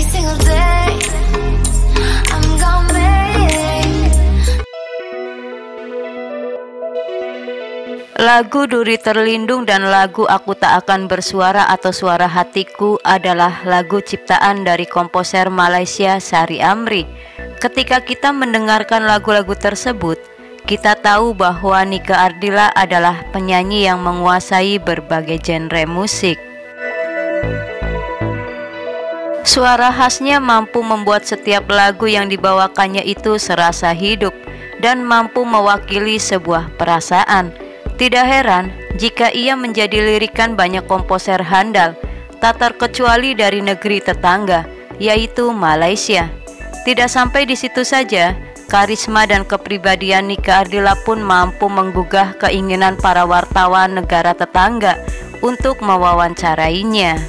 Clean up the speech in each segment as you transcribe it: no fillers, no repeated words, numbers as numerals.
single day. I'm gonna make. Lagu Duri Terlindung dan lagu Aku Tak Akan Bersuara atau Suara Hatiku adalah lagu ciptaan dari komposer Malaysia Sari Amri. Ketika kita mendengarkan lagu-lagu tersebut, kita tahu bahwa Nika Ardila adalah penyanyi yang menguasai berbagai genre musik. Suara khasnya mampu membuat setiap lagu yang dibawakannya itu serasa hidup dan mampu mewakili sebuah perasaan. Tidak heran jika ia menjadi lirikan banyak komposer handal, tak terkecuali dari negeri tetangga, yaitu Malaysia. Tidak sampai di situ saja, karisma dan kepribadian Nika Ardila pun mampu menggugah keinginan para wartawan negara tetangga untuk mewawancarainya.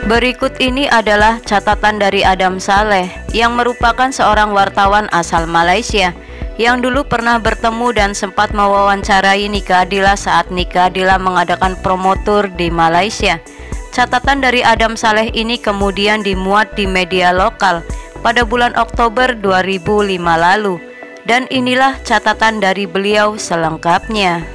Berikut ini adalah catatan dari Adam Saleh yang merupakan seorang wartawan asal Malaysia yang dulu pernah bertemu dan sempat mewawancarai Nika Ardila saat Nika Ardila mengadakan promo tour di Malaysia. Catatan dari Adam Saleh ini kemudian dimuat di media lokal pada bulan Oktober 2005 lalu, dan inilah catatan dari beliau selengkapnya.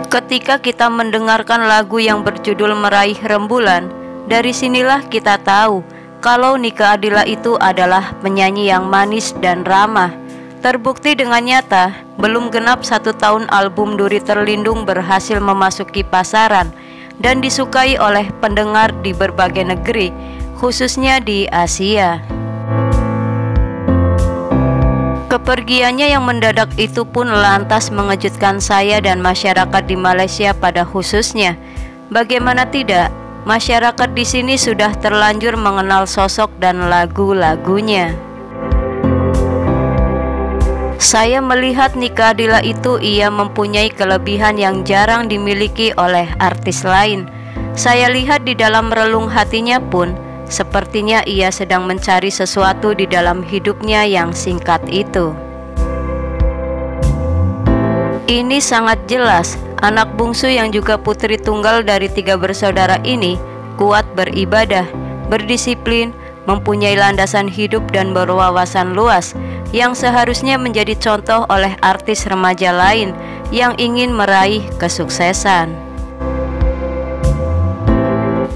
Ketika kita mendengarkan lagu yang berjudul Meraih Rembulan, dari sinilah kita tahu kalau Nika Ardila itu adalah penyanyi yang manis dan ramah. Terbukti dengan nyata, belum genap 1 tahun album Duri Terlindung berhasil memasuki pasaran dan disukai oleh pendengar di berbagai negeri, khususnya di Asia. Kepergiannya yang mendadak itu pun lantas mengejutkan saya dan masyarakat di Malaysia pada khususnya. Bagaimana tidak, masyarakat di sini sudah terlanjur mengenal sosok dan lagu-lagunya. Saya melihat Nika Ardila itu ia mempunyai kelebihan yang jarang dimiliki oleh artis lain. Saya lihat di dalam relung hatinya pun, sepertinya ia sedang mencari sesuatu di dalam hidupnya yang singkat itu. Ini sangat jelas, anak bungsu yang juga putri tunggal dari 3 bersaudara ini kuat beribadah, berdisiplin, mempunyai landasan hidup dan berwawasan luas yang seharusnya menjadi contoh oleh artis remaja lain yang ingin meraih kesuksesan.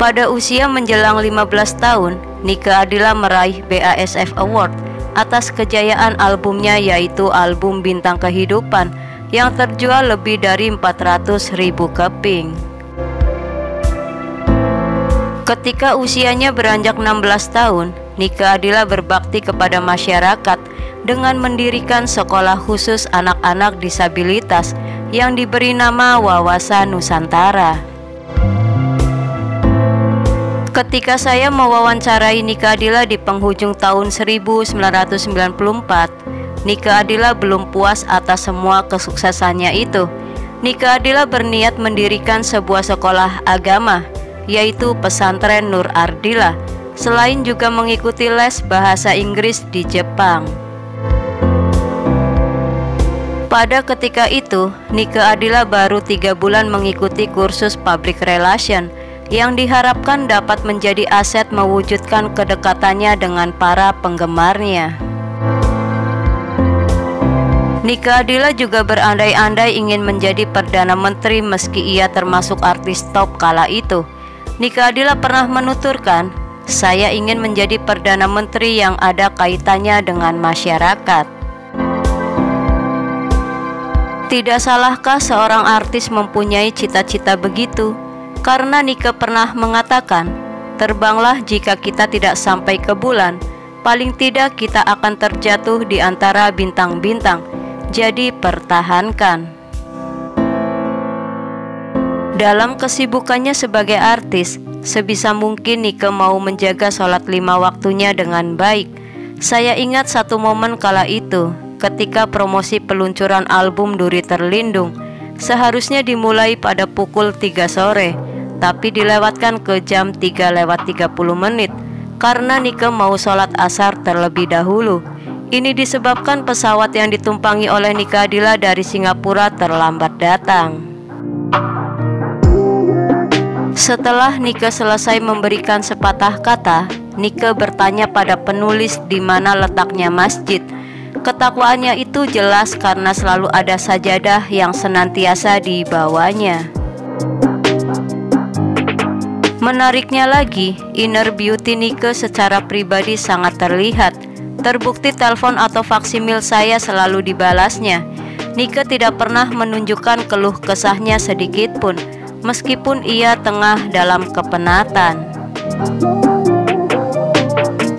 Pada usia menjelang 15 tahun, Nika Ardila meraih BASF Award atas kejayaan albumnya, yaitu album Bintang Kehidupan yang terjual lebih dari 400.000 keping. Ketika usianya beranjak 16 tahun, Nika Ardila berbakti kepada masyarakat dengan mendirikan sekolah khusus anak-anak disabilitas yang diberi nama Wawasan Nusantara. Ketika saya mewawancarai Nika Ardila di penghujung tahun 1994, Nika Ardila belum puas atas semua kesuksesannya itu. Nika Ardila berniat mendirikan sebuah sekolah agama, yaitu Pesantren Nur Ardila, selain juga mengikuti les bahasa Inggris di Jepang. Pada ketika itu, Nika Ardila baru 3 bulan mengikuti kursus Public Relation yang diharapkan dapat menjadi aset mewujudkan kedekatannya dengan para penggemarnya. Nika Ardila juga berandai-andai ingin menjadi Perdana Menteri meski ia termasuk artis top kala itu. Nika Ardila pernah menuturkan, "Saya ingin menjadi Perdana Menteri yang ada kaitannya dengan masyarakat." Tidak salahkah seorang artis mempunyai cita-cita begitu? Karena Nika pernah mengatakan, "Terbanglah jika kita tidak sampai ke bulan, paling tidak kita akan terjatuh di antara bintang-bintang. Jadi pertahankan." Dalam kesibukannya sebagai artis, sebisa mungkin Nika mau menjaga sholat 5 waktunya dengan baik. Saya ingat satu momen kala itu, ketika promosi peluncuran album Duri Terlindung. seharusnya dimulai pada pukul 3 sore, tapi dilewatkan ke jam 3:30 karena Nike mau sholat asar terlebih dahulu. Ini disebabkan pesawat yang ditumpangi oleh Nike Ardila dari Singapura terlambat datang. Setelah Nike selesai memberikan sepatah kata, Nike bertanya pada penulis di mana letaknya masjid. Ketakwaannya itu jelas karena selalu ada sajadah yang senantiasa dibawanya. Menariknya lagi, inner beauty Nike secara pribadi sangat terlihat. Terbukti telepon atau faksimil saya selalu dibalasnya. Nike tidak pernah menunjukkan keluh kesahnya sedikit pun, meskipun ia tengah dalam kepenatan.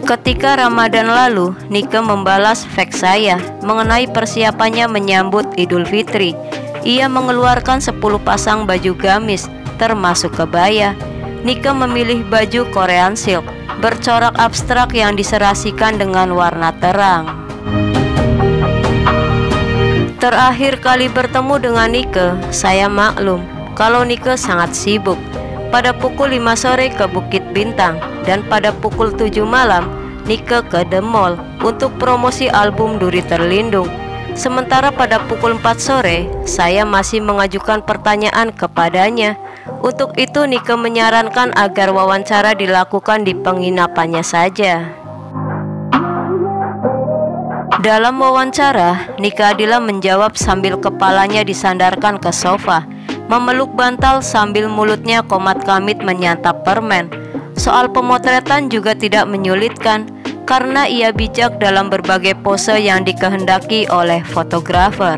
Ketika Ramadan lalu, Nike membalas fax saya mengenai persiapannya menyambut Idul Fitri. Ia mengeluarkan 10 pasang baju gamis, termasuk kebaya. Nike memilih baju Korean silk bercorak abstrak yang diserasikan dengan warna terang. Terakhir kali bertemu dengan Nike, saya maklum kalau Nike sangat sibuk. Pada pukul 5 sore ke Bukit Bintang dan pada pukul 7 malam Nike ke The Mall untuk promosi album Duri Terlindung. Sementara pada pukul 4 sore saya masih mengajukan pertanyaan kepadanya. Untuk itu Nike menyarankan agar wawancara dilakukan di penginapannya saja. Dalam wawancara, Nike Ardila menjawab sambil kepalanya disandarkan ke sofa, memeluk bantal sambil mulutnya komat kamit menyantap permen. Soal pemotretan juga tidak menyulitkan karena ia bijak dalam berbagai pose yang dikehendaki oleh fotografer.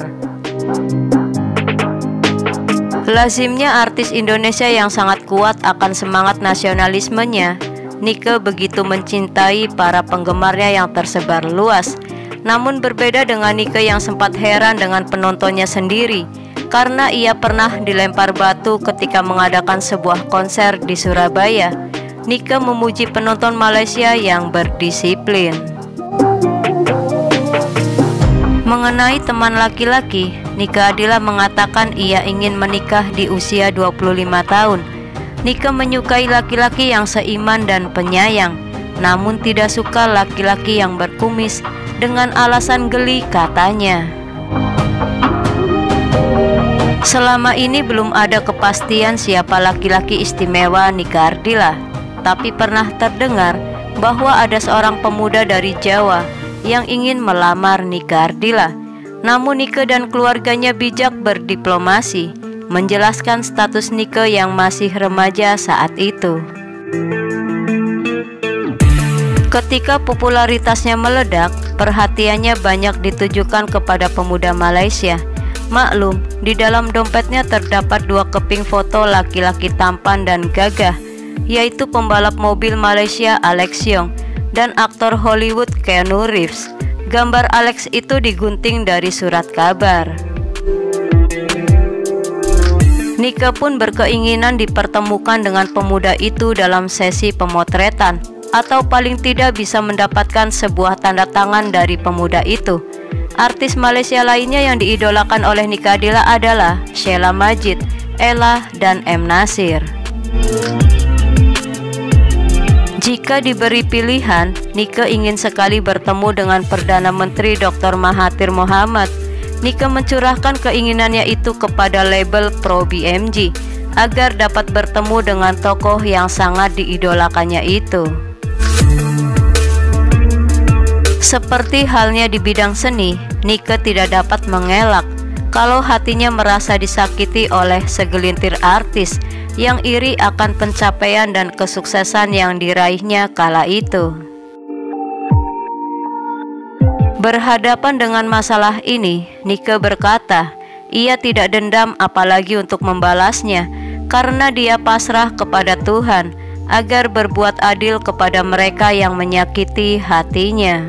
Lazimnya artis Indonesia yang sangat kuat akan semangat nasionalismenya, Nike begitu mencintai para penggemarnya yang tersebar luas. Namun berbeda dengan Nike yang sempat heran dengan penontonnya sendiri, karena ia pernah dilempar batu ketika mengadakan sebuah konser di Surabaya. Nike memuji penonton Malaysia yang berdisiplin. Mengenai teman laki-laki, Nike Ardila mengatakan ia ingin menikah di usia 25 tahun. Nike menyukai laki-laki yang seiman dan penyayang, namun tidak suka laki-laki yang berkumis dengan alasan geli katanya. Selama ini belum ada kepastian siapa laki-laki istimewa Nike Ardila, tapi pernah terdengar bahwa ada seorang pemuda dari Jawa yang ingin melamar Nike Ardila. Namun Nike dan keluarganya bijak berdiplomasi, menjelaskan status Nike yang masih remaja saat itu. Ketika popularitasnya meledak, perhatiannya banyak ditujukan kepada pemuda Malaysia. Maklum, di dalam dompetnya terdapat 2 keping foto laki-laki tampan dan gagah, yaitu pembalap mobil Malaysia Alex Yong dan aktor Hollywood Keanu Reeves. Gambar Alex itu digunting dari surat kabar. Nike pun berkeinginan dipertemukan dengan pemuda itu dalam sesi pemotretan, atau paling tidak bisa mendapatkan sebuah tanda tangan dari pemuda itu. Artis Malaysia lainnya yang diidolakan oleh Nike Ardila adalah Sheila Majid, Ella, dan M. Nasir. Jika diberi pilihan, Nike ingin sekali bertemu dengan Perdana Menteri Dr. Mahathir Mohamad. Nike mencurahkan keinginannya itu kepada label Pro BMG agar dapat bertemu dengan tokoh yang sangat diidolakannya itu. Seperti halnya di bidang seni, Nike tidak dapat mengelak kalau hatinya merasa disakiti oleh segelintir artis yang iri akan pencapaian dan kesuksesan yang diraihnya kala itu. Berhadapan dengan masalah ini, Nike berkata, ia tidak dendam apalagi untuk membalasnya, karena dia pasrah kepada Tuhan agar berbuat adil kepada mereka yang menyakiti hatinya.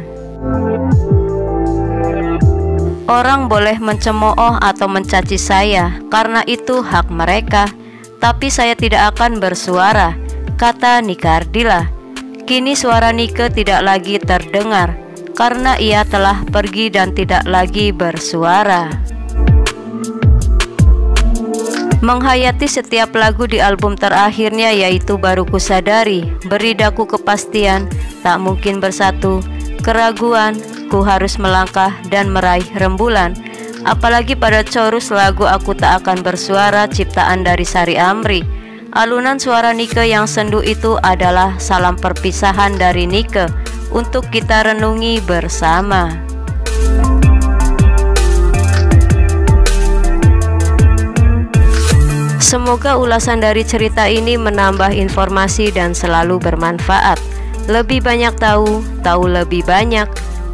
Orang boleh mencemooh atau mencaci saya, karena itu hak mereka. Tapi saya tidak akan bersuara, kata Nike Ardila. Kini suara Nike tidak lagi terdengar, karena ia telah pergi dan tidak lagi bersuara. Menghayati setiap lagu di album terakhirnya yaitu Baru Ku Sadari, Beri Daku Kepastian, Tak Mungkin Bersatu, Keraguan, Ku Harus Melangkah, dan Meraih Rembulan. Apalagi pada chorus lagu Aku Tak Akan Bersuara ciptaan dari Sari Amri. Alunan suara Nike yang sendu itu adalah salam perpisahan dari Nike untuk kita renungi bersama. Semoga ulasan dari cerita ini menambah informasi dan selalu bermanfaat. Lebih banyak tahu, tahu lebih banyak.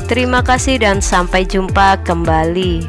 Terima kasih dan sampai jumpa kembali.